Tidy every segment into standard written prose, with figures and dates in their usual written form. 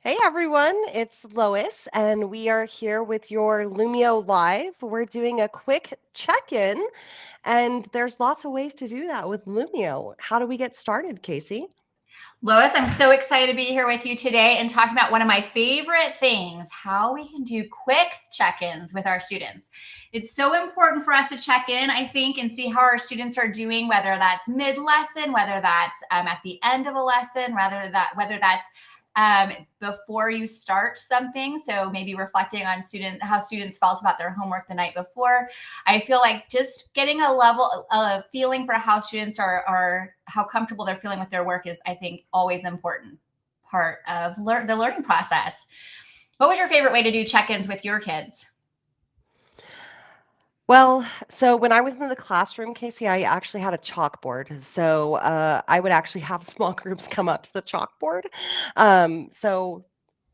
Hey everyone, it's Lois, and we are here with your Lumio Live. We're doing a quick check-in, and there's lots of ways to do that with Lumio. How do we get started, Casey? Lois, I'm so excited to be here with you today and talking about one of my favorite things, how we can do quick check-ins with our students. It's so important for us to check in, I think, and see how our students are doing, whether that's mid-lesson, whether that's at the end of a lesson, whether that's before you start something. So maybe reflecting on how students felt about their homework the night before. I feel like just getting a feeling for how students are how comfortable they're feeling with their work is, I think, always important part of the learning process. What was your favorite way to do check-ins with your kids? Well, so when I was in the classroom, Casey, I actually had a chalkboard. So I would actually have small groups come up to the chalkboard. So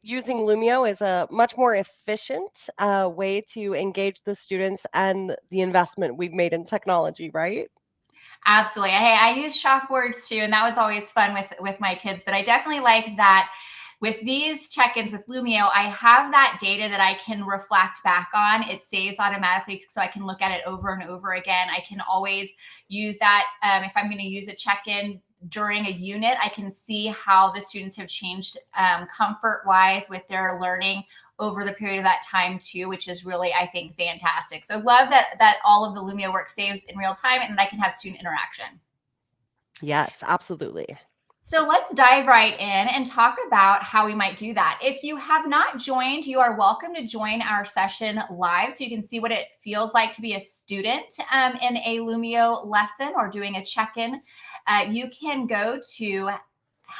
using Lumio is a much more efficient way to engage the students and the investment we've made in technology, right? Absolutely. Hey, I use chalkboards too, and that was always fun with my kids. But I definitely like that with these check-ins with Lumio, I have that data that I can reflect back on. It saves automatically, so I can look at it over and over again. I can always use that if I'm going to use a check-in during a unit. I can see how the students have changed comfort-wise with their learning over the period of that time too, which is really, I think, fantastic. So love that all of the Lumio work saves in real time and that I can have student interaction. Yes, absolutely. So let's dive right in and talk about how we might do that. If you have not joined, you are welcome to join our session live so you can see what it feels like to be a student in a Lumio lesson or doing a check-in. You can go to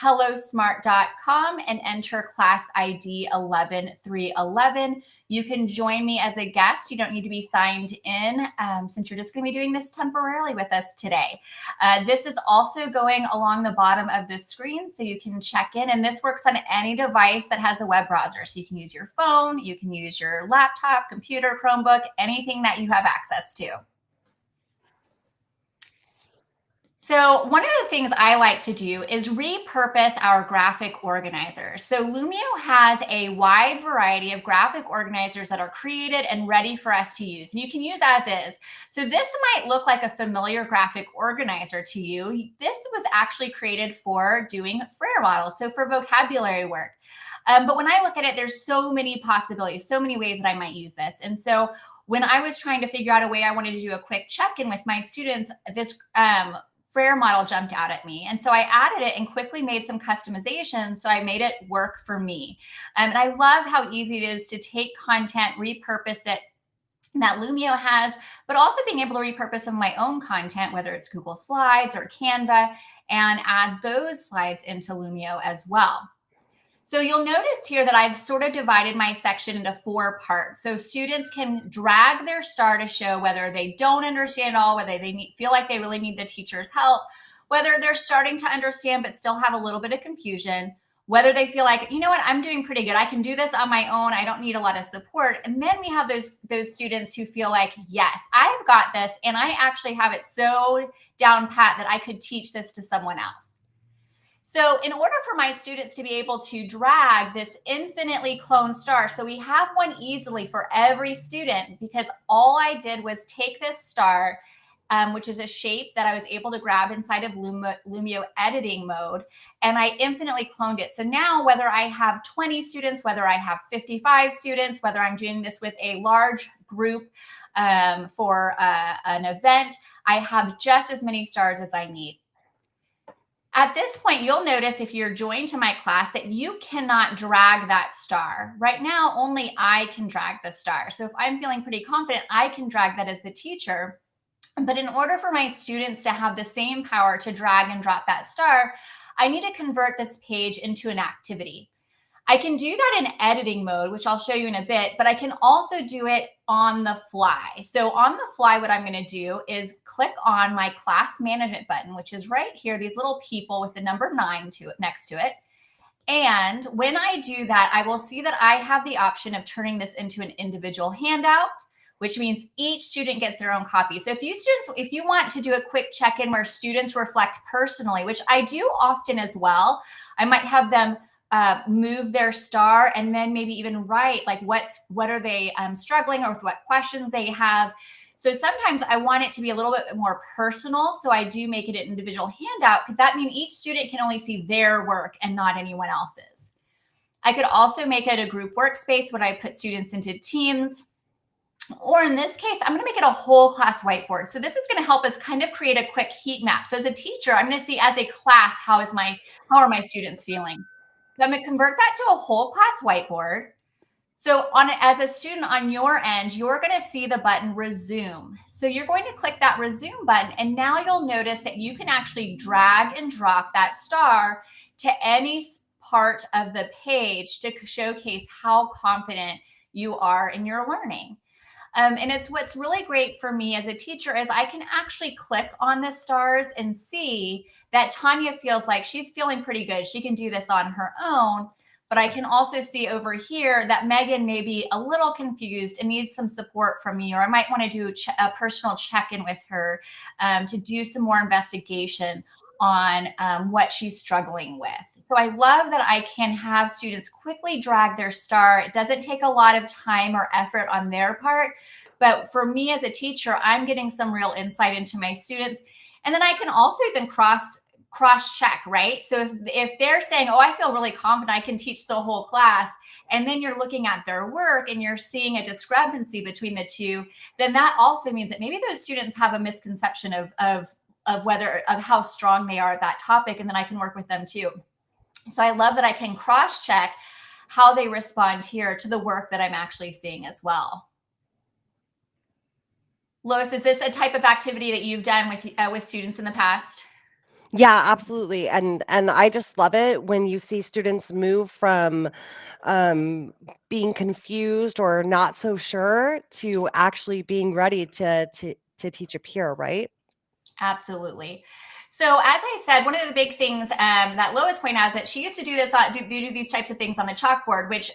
hellosmart.com and enter class ID 11311. You can join me as a guest. You don't need to be signed in since you're just going to be doing this temporarily with us today. This is also going along the bottom of the screen so you can check in, and this works on any device that has a web browser. So you can use your phone, you can use your laptop, computer, Chromebook, anything that you have access to. So one of the things I like to do is repurpose our graphic organizers. So Lumio has a wide variety of graphic organizers that are created and ready for us to use. And you can use as is. So this might look like a familiar graphic organizer to you. This was actually created for doing Frere models, so for vocabulary work. But when I look at it, there's so many possibilities, so many ways that I might use this. And so when I was trying to figure out a way I wanted to do a quick check-in with my students, this Frere model jumped out at me. And so I added it and quickly made some customizations. So I made it work for me. And I love how easy it is to take content, repurpose it that Lumio has, but also being able to repurpose some of my own content, whether it's Google Slides or Canva, and add those slides into Lumio as well. So you'll notice here that I've sort of divided my section into 4 parts. So students can drag their star to show whether they don't understand all, whether they feel like they really need the teacher's help, whether they're starting to understand but still have a little bit of confusion, whether they feel like, you know what, I'm doing pretty good. I can do this on my own. I don't need a lot of support. And then we have those students who feel like, yes, I've got this, and I actually have it so down pat that I could teach this to someone else. So in order for my students to be able to drag this infinitely cloned star, so we have one easily for every student, because all I did was take this star, which is a shape that I was able to grab inside of Lumio editing mode, and I infinitely cloned it. So now whether I have 20 students, whether I have 55 students, whether I'm doing this with a large group for an event, I have just as many stars as I need. At this point, you'll notice if you're joined to my class that you cannot drag that star. Right now, only I can drag the star. So if I'm feeling pretty confident, I can drag that as the teacher. But in order for my students to have the same power to drag and drop that star, I need to convert this page into an activity. I can do that in editing mode, which I'll show you in a bit, but I can also do it on the fly. So on the fly, what I'm going to do is click on my class management button, which is right here, these little people with the number 9 next to it. And when I do that, I will see that I have the option of turning this into an individual handout, which means each student gets their own copy. So if you want to do a quick check-in where students reflect personally, which I do often as well, I might have them move their star, and then maybe even write like what are they struggling, or with what questions they have. So sometimes I want it to be a little bit more personal. So I do make it an individual handout, because that means each student can only see their work and not anyone else's. I could also make it a group workspace when I put students into teams. Or in this case, I'm going to make it a whole class whiteboard. So this is going to help us kind of create a quick heat map. So as a teacher, I'm going to see as a class, how are my students feeling? So I'm going to convert that to a whole class whiteboard. So as a student on your end, you're going to see the button resume. So you're going to click that resume button, and now you'll notice that you can actually drag and drop that star to any part of the page to showcase how confident you are in your learning. And it's what's really great for me as a teacher is I can actually click on the stars and see that Tanya feels like she's feeling pretty good. She can do this on her own. But I can also see over here that Megan may be a little confused and needs some support from me, or I might want to do a personal check-in with her to do some more investigation on what she's struggling with. So I love that I can have students quickly drag their star. It doesn't take a lot of time or effort on their part, but for me as a teacher, I'm getting some real insight into my students. And then I can also even cross check, right? So if they're saying, oh, I feel really confident, I can teach the whole class, and then you're looking at their work and you're seeing a discrepancy between the two, then that also means that maybe those students have a misconception of how strong they are at that topic, and then I can work with them too. So I love that I can cross check how they respond here to the work that I'm actually seeing as well. Lois, is this a type of activity that you've done with students in the past? Yeah, absolutely. And I just love it when you see students move from being confused or not so sure to actually being ready to teach a peer, right? Absolutely. So as I said, one of the big things that Lois pointed out is that she used to do these types of things on the chalkboard, which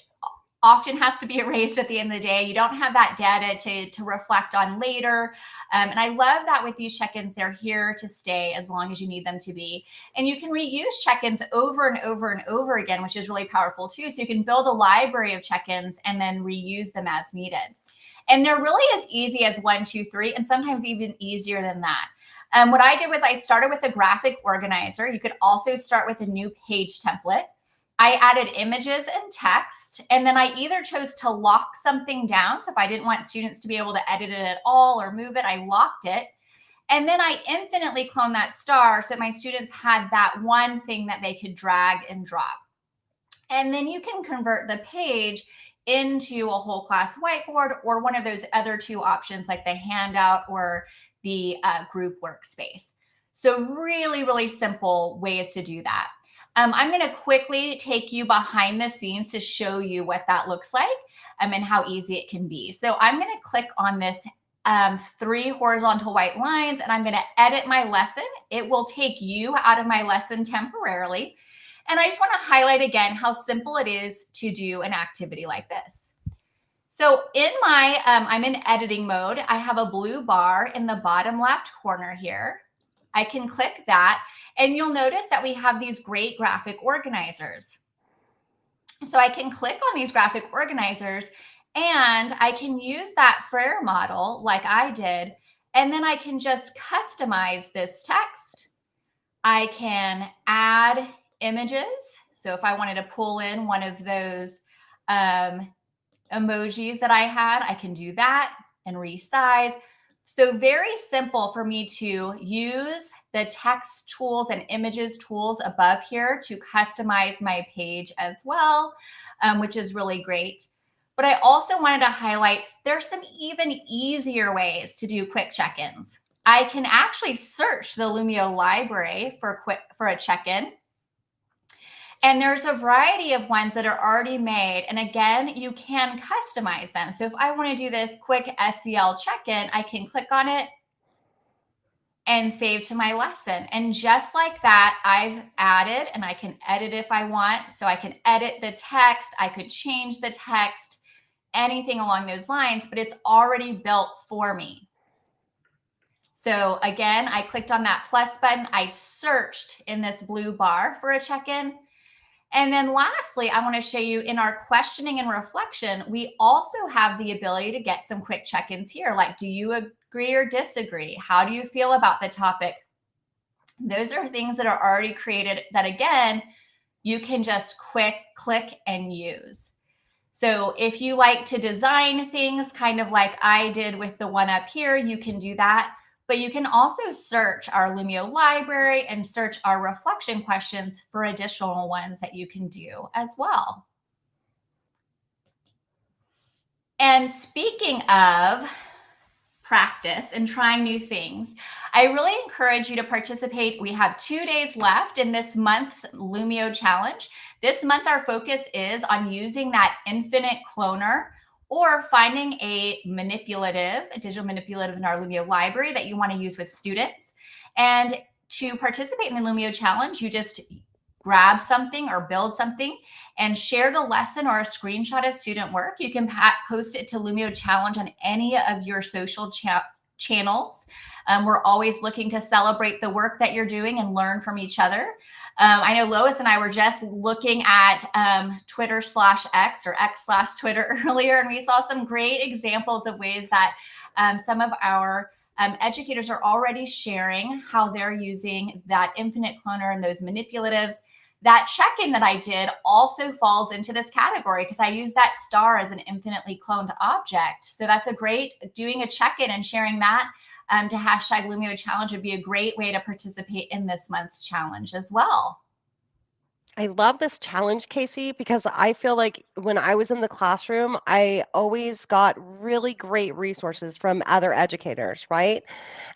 often has to be erased at the end of the day. You don't have that data to reflect on later. And I love that with these check-ins, they're here to stay as long as you need them to be. And you can reuse check-ins over and over and over again, which is really powerful too. So you can build a library of check-ins and then reuse them as needed. And they're really as easy as 1, 2, 3, and sometimes even easier than that. What I did was I started with a graphic organizer. You could also start with a new page template. I added images and text, and then I either chose to lock something down. So if I didn't want students to be able to edit it at all or move it, I locked it. And then I infinitely cloned that star so that my students had that one thing that they could drag and drop. And then you can convert the page into a whole class whiteboard, or one of those other two options like the handout or the group workspace. So really, really simple ways to do that. I'm going to quickly take you behind the scenes to show you what that looks like and how easy it can be. So I'm going to click on this 3 horizontal white lines, and I'm going to edit my lesson. It will take you out of my lesson temporarily. And I just want to highlight again how simple it is to do an activity like this. So in my, I'm in editing mode. I have a blue bar in the bottom left corner here. I can click that, and you'll notice that we have these great graphic organizers. So I can click on these graphic organizers, and I can use that Frere model like I did, and then I can just customize this text. I can add images. So if I wanted to pull in one of those emojis that I had, I can do that and resize. So very simple for me to use the text tools and images tools above here to customize my page as well, which is really great. But I also wanted to highlight there's some even easier ways to do quick check-ins. I can actually search the Lumio library for a check-in. And there's a variety of ones that are already made. And again, you can customize them. So if I want to do this quick SEL check-in, I can click on it and save to my lesson. And just like that, I've added, and I can edit if I want. So I can edit the text. I could change the text, anything along those lines, but it's already built for me. So again, I clicked on that plus button. I searched in this blue bar for a check-in. And then lastly, I want to show you in our questioning and reflection, we also have the ability to get some quick check-ins here. Like, do you agree or disagree? How do you feel about the topic? Those are things that are already created that, again, you can just click and use. So if you like to design things kind of like I did with the one up here, you can do that. But you can also search our Lumio library and search our reflection questions for additional ones that you can do as well. And speaking of practice and trying new things, I really encourage you to participate. We have 2 days left in this month's Lumio challenge. This month, our focus is on using that infinite cloner or finding a digital manipulative in our Lumio library that you want to use with students. And to participate in the Lumio challenge, you just grab something or build something and share the lesson or a screenshot of student work. You can post it to Lumio Challenge on any of your social channels. We're always looking to celebrate the work that you're doing and learn from each other. I know Lois and I were just looking at Twitter/X or X/Twitter earlier, and we saw some great examples of ways that some of our educators are already sharing how they're using that infinite cloner and those manipulatives. That check-in that I did also falls into this category because I use that star as an infinitely cloned object. So that's a great, doing a check-in and sharing that to hashtag Lumio Challenge would be a great way to participate in this month's challenge as well. I love this challenge, Casey, because I feel like when I was in the classroom, I always got really great resources from other educators, right?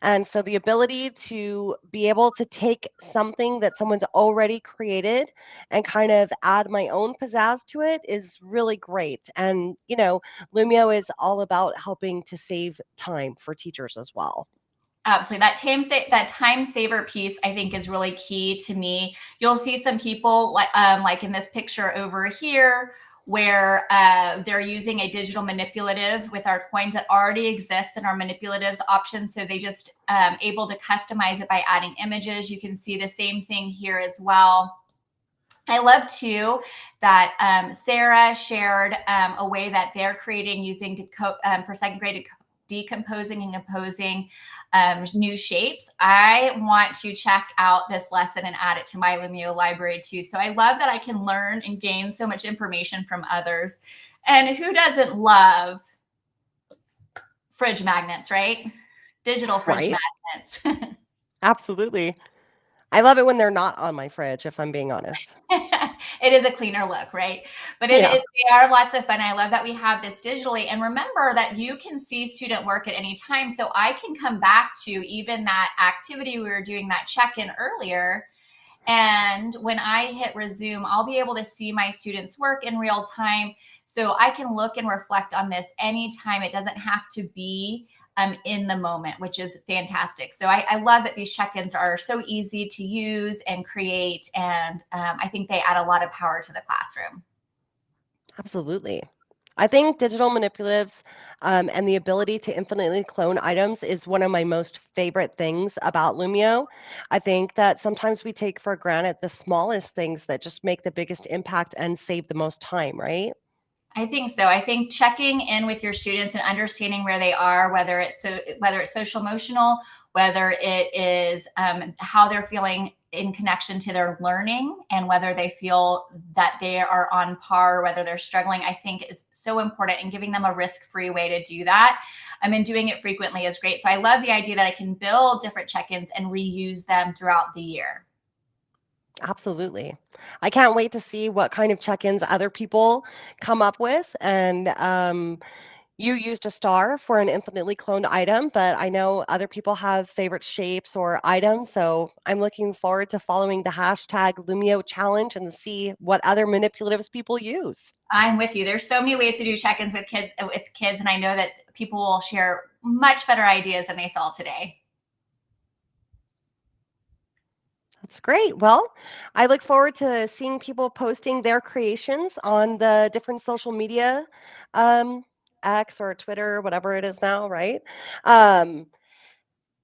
And so the ability to be able to take something that someone's already created and kind of add my own pizzazz to it is really great. And, Lumio is all about helping to save time for teachers as well. Absolutely. That time saver piece, I think, is really key to me. You'll see some people like in this picture over here, where they're using a digital manipulative with our coins that already exists in our manipulatives option. So they just able to customize it by adding images. You can see the same thing here as well. I love too that Sarah shared a way that they're creating using for second grade decomposing and composing new shapes. I want to check out this lesson and add it to my Lumio library too. So I love that I can learn and gain so much information from others. And who doesn't love fridge magnets, right? Digital fridge Right. magnets. Absolutely. I love it when they're not on my fridge, if I'm being honest. It is a cleaner look, right? But Yeah. they are lots of fun. I love that we have this digitally. And remember that you can see student work at any time. So I can come back to even that activity we were doing, that check-in earlier. And when I hit resume, I'll be able to see my students' work in real time. So I can look and reflect on this anytime. It doesn't have to be in the moment, which is fantastic. So I love that these check-ins are so easy to use and create. And I think they add a lot of power to the classroom. Absolutely. I think digital manipulatives and the ability to infinitely clone items is one of my most favorite things about Lumio. I think that sometimes we take for granted the smallest things that just make the biggest impact and save the most time, right? I think so. I think checking in with your students and understanding where they are, whether it's social emotional, whether it is how they're feeling in connection to their learning, and whether they feel that they are on par, whether they're struggling, I think is so important. And giving them a risk-free way to do that, and doing it frequently is great. So I love the idea that I can build different check-ins and reuse them throughout the year. Absolutely. I can't wait to see what kind of check-ins other people come up with. And you used a star for an infinitely cloned item, but I know other people have favorite shapes or items. So I'm looking forward to following the hashtag Lumio challenge and see what other manipulatives people use. I'm with you. There's so many ways to do check-ins with kids, and I know that people will share much better ideas than they saw today. That's great. Well, I look forward to seeing people posting their creations on the different social media, um, X or Twitter, whatever it is now, right? Um,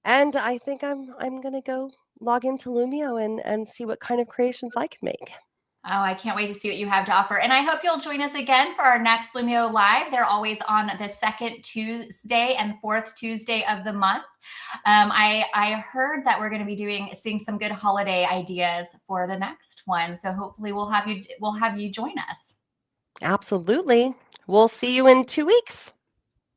and I think I'm gonna go log into Lumio and see what kind of creations I can make. Oh, I can't wait to see what you have to offer. And I hope you'll join us again for our next Lumio Live. They're always on the second Tuesday and fourth Tuesday of the month. I heard that we're going to be seeing some good holiday ideas for the next one. So hopefully we'll have you join us. Absolutely. We'll see you in 2 weeks.